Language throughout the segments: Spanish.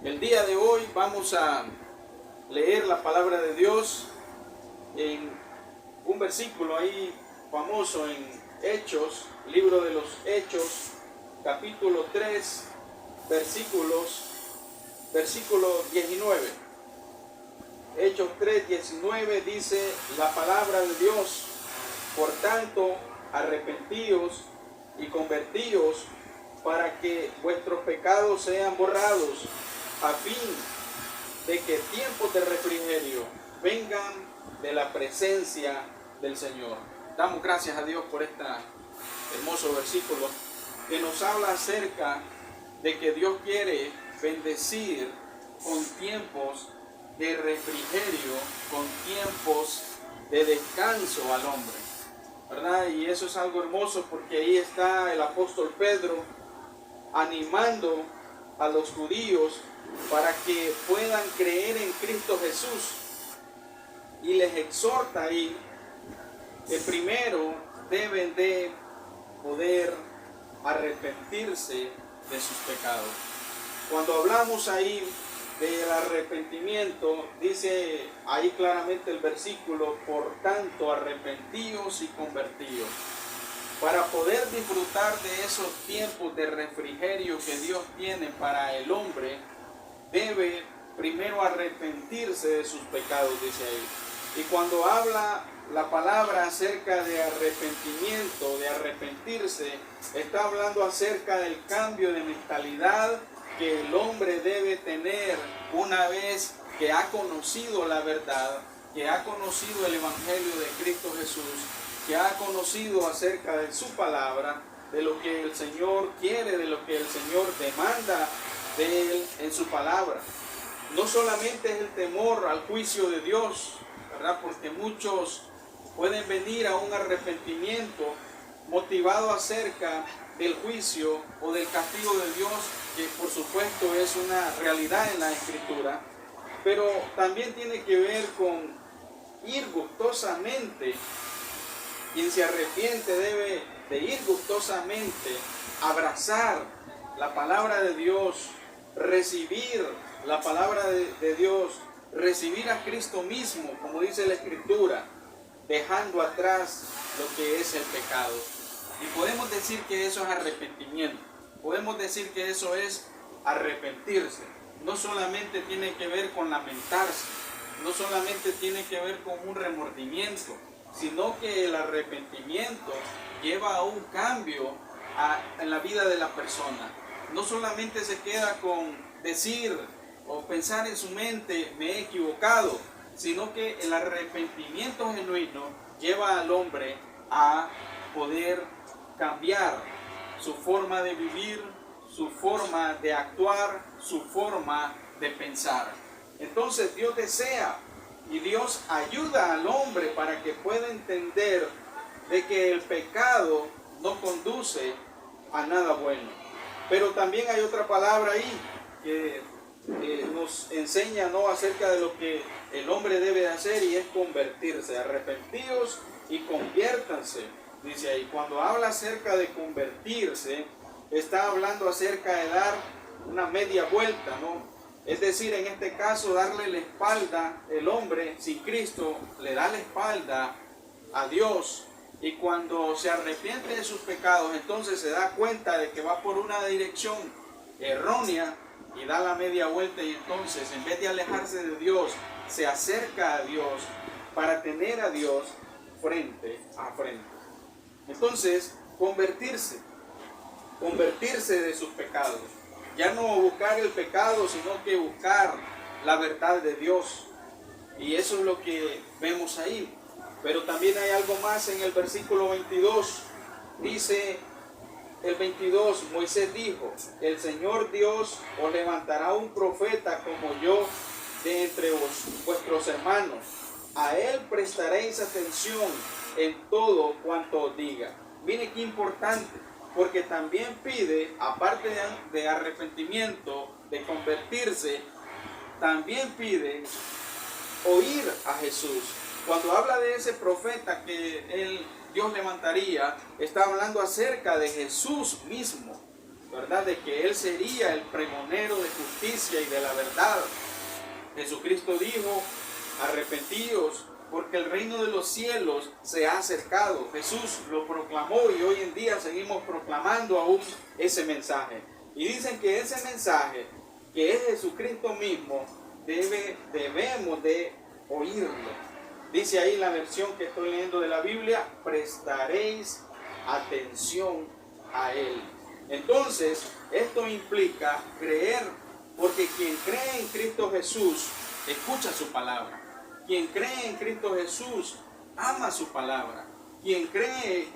El día de hoy vamos a leer la palabra de Dios en un versículo ahí famoso en Hechos, libro de los Hechos, capítulo 3, versículo 19. Hechos 3, 19 dice la palabra de Dios: por tanto, arrepentíos y convertíos para que vuestros pecados sean borrados, a fin de que tiempos de refrigerio vengan de la presencia del Señor. Damos gracias a Dios por este hermoso versículo que nos habla acerca de que Dios quiere bendecir con tiempos de refrigerio, con tiempos de descanso al hombre, ¿verdad? Y eso es algo hermoso porque ahí está el apóstol Pedro animando a los judíos para que puedan creer en Cristo Jesús, y les exhorta ahí que primero deben de poder arrepentirse de sus pecados. Cuando hablamos ahí del arrepentimiento, dice ahí claramente el versículo: por tanto, arrepentíos y convertíos. Para poder disfrutar de esos tiempos de refrigerio que Dios tiene para el hombre, debe primero arrepentirse de sus pecados, dice ahí. Y cuando habla la palabra acerca de arrepentimiento, de arrepentirse, está hablando acerca del cambio de mentalidad que el hombre debe tener una vez que ha conocido la verdad, que ha conocido el evangelio de Cristo Jesús, que ha conocido acerca de su palabra, de lo que el Señor quiere, de lo que el Señor demanda de él en su palabra. No solamente es el temor al juicio de Dios, ¿verdad? Porque muchos pueden venir a un arrepentimiento motivado acerca del juicio o del castigo de Dios, que por supuesto es una realidad en la Escritura, pero también tiene que ver con ir gustosamente. Quien se arrepiente debe de ir gustosamente, abrazar la palabra de Dios, recibir la palabra de Dios, recibir a Cristo mismo, como dice la Escritura, dejando atrás lo que es el pecado. Y podemos decir que eso es arrepentimiento, podemos decir que eso es arrepentirse. No solamente tiene que ver con lamentarse, no solamente tiene que ver con un remordimiento, sino que el arrepentimiento lleva a un cambio en la vida de la persona. No solamente se queda con decir o pensar en su mente: me he equivocado, sino que el arrepentimiento genuino lleva al hombre a poder cambiar su forma de vivir, su forma de actuar, su forma de pensar. Entonces Dios desea y Dios ayuda al hombre para que pueda entender de que el pecado no conduce a nada bueno. Pero también hay otra palabra ahí que nos enseña, ¿no?, acerca de lo que el hombre debe hacer, y es convertirse. Arrepentíos y conviértanse, dice ahí. Cuando habla acerca de convertirse, está hablando acerca de dar una media vuelta, ¿no? Es decir, en este caso, darle la espalda. El hombre, si Cristo le da la espalda a Dios, y cuando se arrepiente de sus pecados, entonces se da cuenta de que va por una dirección errónea y da la media vuelta, y entonces, en vez de alejarse de Dios, se acerca a Dios para tener a Dios frente a frente. Entonces, convertirse de sus pecados. Ya no buscar el pecado, sino que buscar la verdad de Dios. Y eso es lo que vemos ahí. Pero también hay algo más en el versículo 22. Dice el 22, Moisés dijo: el Señor Dios os levantará un profeta como yo de entre vuestros hermanos. A él prestaréis atención en todo cuanto os diga. Mire qué importante, porque también pide, aparte de arrepentimiento, de convertirse, también pide oír a Jesús. Cuando habla de ese profeta que Dios levantaría, está hablando acerca de Jesús mismo, ¿verdad? De que Él sería el pregonero de justicia justicia y de la verdad. Jesucristo dijo, arrepentíos, porque el reino de los cielos se ha acercado. Jesús lo proclamó y hoy en día seguimos proclamando aún ese mensaje. Y dicen que ese mensaje, que es Jesucristo mismo, debemos de oírlo. Dice ahí la versión que estoy leyendo de la Biblia, prestaréis atención a Él. Entonces, esto implica creer, porque quien cree en Cristo Jesús, escucha su palabra. Quien cree en Cristo Jesús, ama su palabra. Quien cree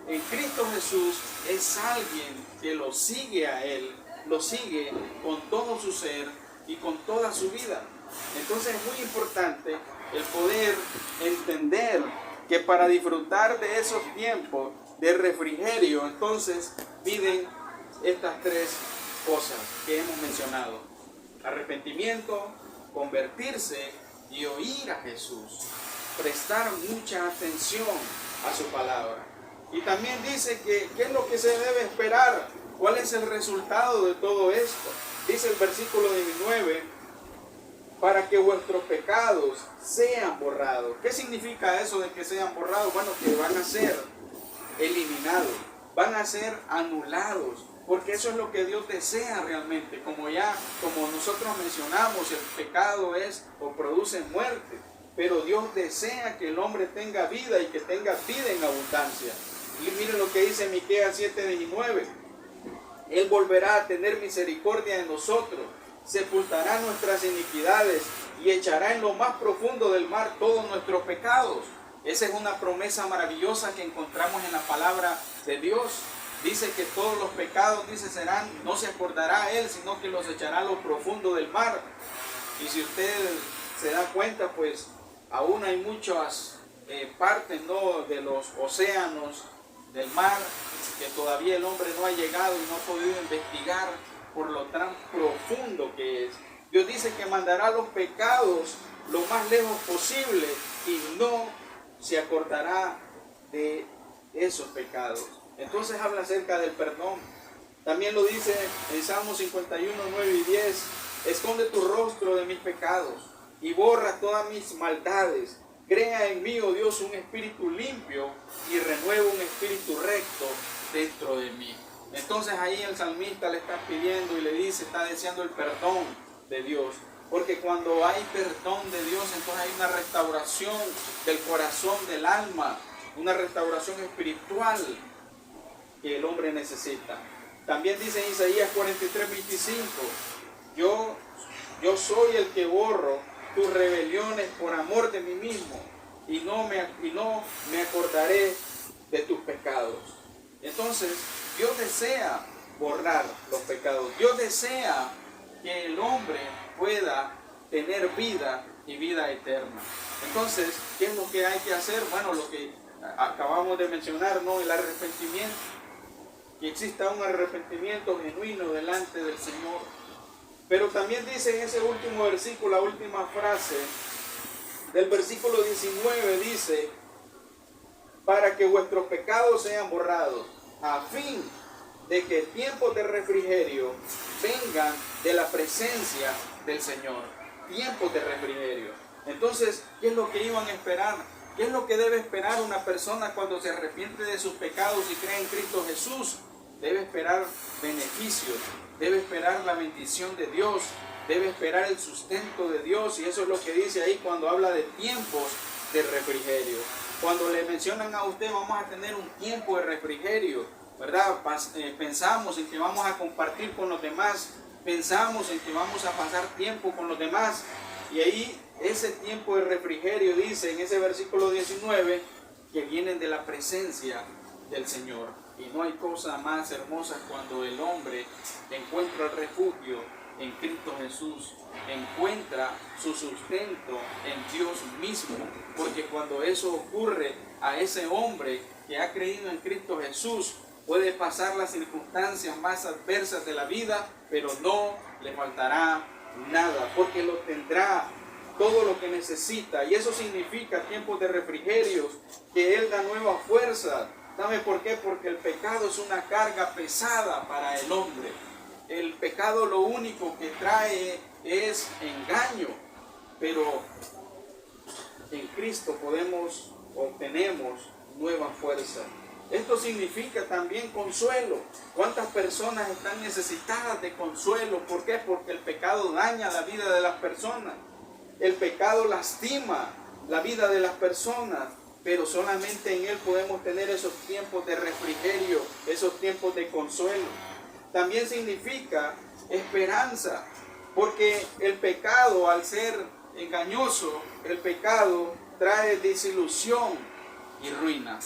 en Cristo Jesús es alguien que lo sigue a Él, lo sigue con todo su ser y con toda su vida. Entonces es muy importante el poder entender que para disfrutar de esos tiempos de refrigerio, entonces piden estas tres cosas que hemos mencionado: arrepentimiento, convertirse y oír a Jesús, prestar mucha atención a su palabra. Y también dice que qué es lo que se debe esperar, cuál es el resultado de todo esto. Dice el versículo 19, para que vuestros pecados sean borrados. ¿Qué significa eso de que sean borrados? Bueno, que van a ser eliminados, van a ser anulados, porque eso es lo que Dios desea realmente. Como nosotros mencionamos, el pecado es o produce muerte, pero Dios desea que el hombre tenga vida y que tenga vida en abundancia. Y miren lo que dice Miqueas 7:19. Él volverá a tener misericordia de nosotros, sepultará nuestras iniquidades y echará en lo más profundo del mar todos nuestros pecados. Esa es una promesa maravillosa que encontramos en la palabra de Dios. Dice que todos los pecados, no se acordará a Él, sino que los echará a lo profundo del mar. Y si usted se da cuenta, pues aún hay muchas partes, ¿no?, de los océanos, del mar, que todavía el hombre no ha llegado y no ha podido investigar por lo tan profundo que es. Dios dice que mandará los pecados lo más lejos posible y no se acordará de esos pecados. Entonces habla acerca del perdón. También lo dice en Salmo 51, 9 y 10. Esconde tu rostro de mis pecados y borra todas mis maldades. Crea en mí, oh Dios, un espíritu limpio y renueva un espíritu recto dentro de mí. Entonces ahí el salmista le está pidiendo y le dice, está deseando el perdón de Dios. Porque cuando hay perdón de Dios, entonces hay una restauración del corazón, del alma, una restauración espiritual que el hombre necesita. También dice en Isaías 43:25, yo soy el que borro tus rebeliones por amor de mí mismo y no me acordaré de tus pecados. Entonces Dios desea borrar los pecados. Dios desea que el hombre pueda tener vida y vida eterna. Entonces, ¿qué es lo que hay que hacer? Bueno, lo que acabamos de mencionar, ¿no? El arrepentimiento. Que exista un arrepentimiento genuino delante del Señor. Pero también dice en ese último versículo, la última frase del versículo 19, dice, para que vuestros pecados sean borrados, a fin de que tiempos de refrigerio vengan de la presencia del Señor. Tiempos de refrigerio. Entonces, ¿qué es lo que iban a esperar? ¿Qué es lo que debe esperar una persona cuando se arrepiente de sus pecados y cree en Cristo Jesús? Debe esperar beneficios, debe esperar la bendición de Dios, debe esperar el sustento de Dios. Y eso es lo que dice ahí cuando habla de tiempos de refrigerio. Cuando le mencionan a usted, vamos a tener un tiempo de refrigerio, ¿verdad? Pensamos en que vamos a compartir con los demás, pensamos en que vamos a pasar tiempo con los demás. Y ahí ese tiempo de refrigerio dice en ese versículo 19 que vienen de la presencia del Señor. Y no hay cosa más hermosa cuando el hombre encuentra el refugio en Cristo Jesús, encuentra su sustento en Dios mismo. Porque cuando eso ocurre a ese hombre que ha creído en Cristo Jesús, puede pasar las circunstancias más adversas de la vida, pero no le faltará nada, porque lo tendrá todo lo que necesita. Y eso significa tiempos de refrigerios, que Él da nueva fuerza. ¿Sabe por qué? Porque el pecado es una carga pesada para el hombre. el pecado lo único que trae es engaño, pero en Cristo obtenemos nueva fuerza. Esto significa también consuelo. ¿Cuántas personas están necesitadas de consuelo? ¿Por qué? Porque el pecado daña la vida de las personas. El pecado lastima la vida de las personas, pero solamente en Él podemos tener esos tiempos de refrigerio, esos tiempos de consuelo. También significa esperanza, porque el pecado, al ser engañoso, el pecado trae desilusión y ruina.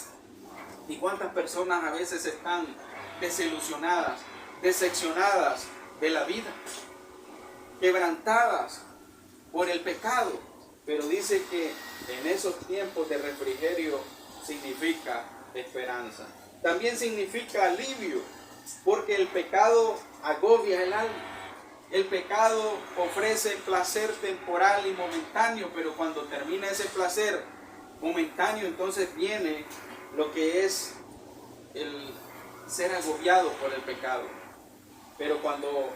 ¿Y cuántas personas a veces están desilusionadas, decepcionadas de la vida, quebrantadas por el pecado? Pero dice que en esos tiempos de refrigerio significa esperanza. También significa alivio, porque el pecado agobia el alma. El pecado ofrece placer temporal y momentáneo, pero cuando termina ese placer momentáneo, entonces viene lo que es el ser agobiado por el pecado. Pero cuando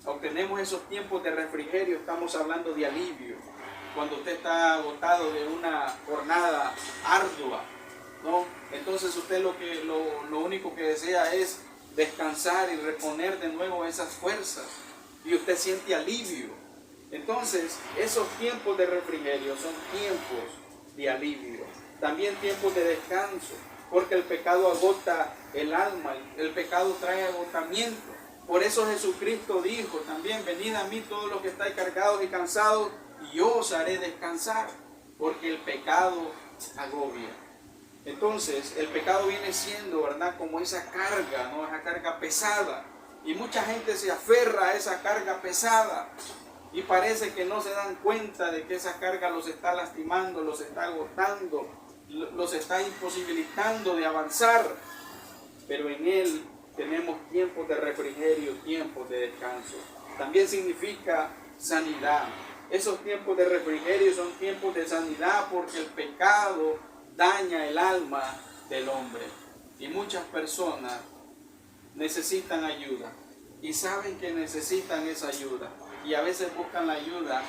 obtenemos esos tiempos de refrigerio, estamos hablando de alivio. Cuando usted está agotado de una jornada ardua, ¿no? Entonces usted lo único que desea es descansar y reponer de nuevo esas fuerzas. Y usted siente alivio. Entonces, esos tiempos de refrigerio son tiempos de alivio. También tiempos de descanso, porque el pecado agota el alma, el pecado trae agotamiento. Por eso Jesucristo dijo también: venid a mí todos los que estáis cargados y cansados, y yo os haré descansar, porque el pecado agobia. Entonces, el pecado viene siendo, ¿verdad?, como esa carga, ¿no?, esa carga pesada. Y mucha gente se aferra a esa carga pesada y parece que no se dan cuenta de que esa carga los está lastimando, los está agotando, los está imposibilitando de avanzar. Pero en Él tenemos tiempos de refrigerio, tiempos de descanso. También significa sanidad. Esos tiempos de refrigerio son tiempos de sanidad, porque el pecado daña el alma del hombre. Y muchas personas necesitan ayuda y saben que necesitan esa ayuda, y a veces buscan la ayuda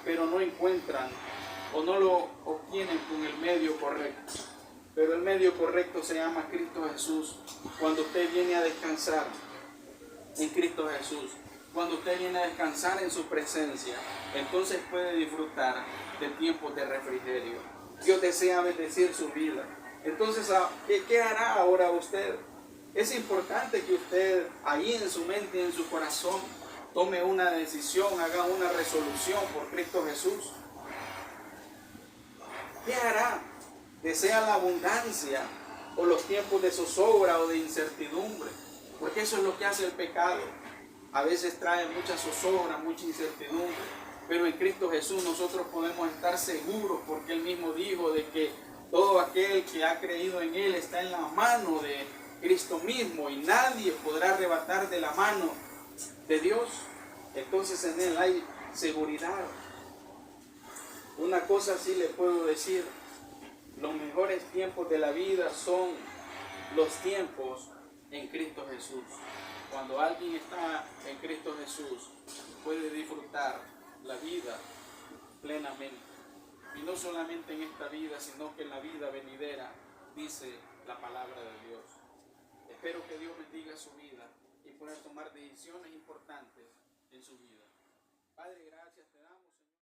pero no encuentran o no lo obtienen con el medio correcto. Pero el medio correcto se llama Cristo Jesús. Cuando usted viene a descansar en Cristo Jesús, cuando usted viene a descansar en su presencia, entonces puede disfrutar de tiempos de refrigerio. Dios desea bendecir su vida. Entonces, ¿qué hará ahora usted? Es importante que usted ahí en su mente y en su corazón tome una decisión, haga una resolución por Cristo Jesús. ¿Qué hará? ¿Desea la abundancia o los tiempos de zozobra o de incertidumbre? Porque eso es lo que hace el pecado. A veces trae mucha zozobra, mucha incertidumbre. Pero en Cristo Jesús nosotros podemos estar seguros, porque Él mismo dijo de que todo aquel que ha creído en Él está en la mano de Cristo mismo, y nadie podrá arrebatar de la mano de Dios. Entonces en Él hay seguridad. Una cosa sí le puedo decir: los mejores tiempos de la vida son los tiempos en Cristo Jesús. Cuando alguien está en Cristo Jesús, puede disfrutar la vida plenamente. Y no solamente en esta vida, sino que en la vida venidera, dice la palabra de Dios. Espero que Dios bendiga su vida y pueda tomar decisiones importantes en su vida. Padre, gracias te damos.